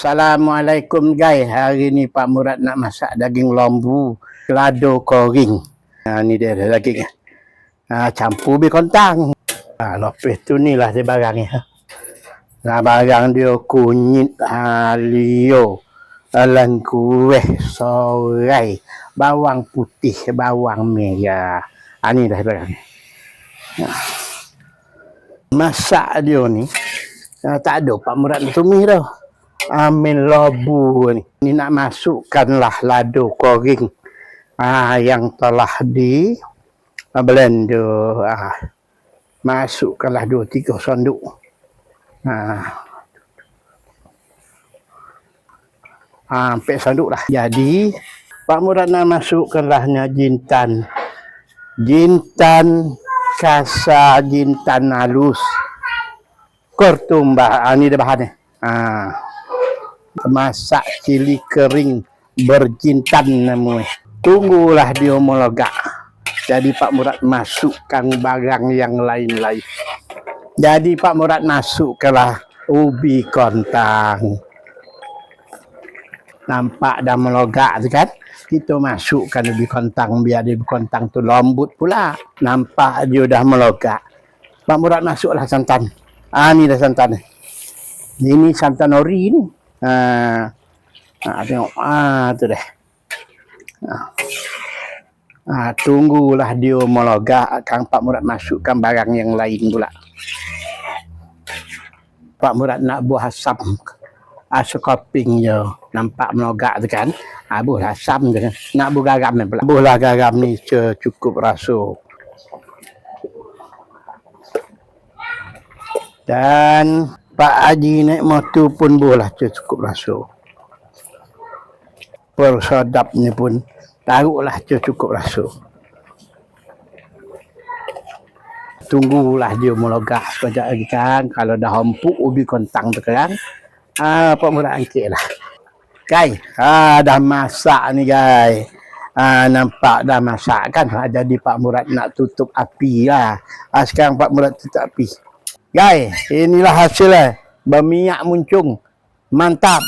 Assalamualaikum guys. Hari ni Pak Murad nak masak daging lembu lado koring. Ni dia daging. Campur bi kontang. Lepas tu ni lah dia barangnya. Barang dia kunyit, halio, lengkuih, sorai, bawang putih, bawang merah. Ni dah barangnya. Masak dia ni tak ada Pak Murad tumis dah. Ambil lembu ni. Ni nak masukkanlah lado koring yang telah di blender. Masukkanlah 2-3 senduk. Sampai senduk dah. Jadi Pak Murad nak masukkanlahnya jintan. Jintan kasar, jintan halus. Kortumbah. Ni dah bahannya. Masak cili kering berjintan namanya. Tunggulah dia melegak. Jadi Pak Murad masukkan barang yang lain-lain. Jadi Pak Murad masukkanlah ubi kontang. Nampak dah melegak tu kan? Kita masukkan ubi kontang biar ubi kontang tu lembut pula. Nampak dia dah melegak. Pak Murad masuklah santan. Ni dah santan. Ini santan ori ni. Tengok. Tu dah. Tunggulah dia melegak. Kang Pak Murad masukkan barang yang lain pula. Pak Murad nak buah asam. Sekoping je. Nampak melegak tu kan. Buah asam je kan. Nak buah garam ni pula. Buahlah garam ni cukup rasa. Dan Pak Haji naik motor pun boleh cukup rasa. Persedap ni pun taruhlah cukup rasa. Tunggulah dia melegak sekejap lagi kan. Kalau dah empuk ubi kontang tu kan. Pak Murad angkit lah. Guys, dah masak ni guys. Nampak dah masak kan. Jadi Pak Murad nak tutup api lah. Sekarang Pak Murad tutup api. Guys, inilah hasilnya. Berminyak muncung. Mantap.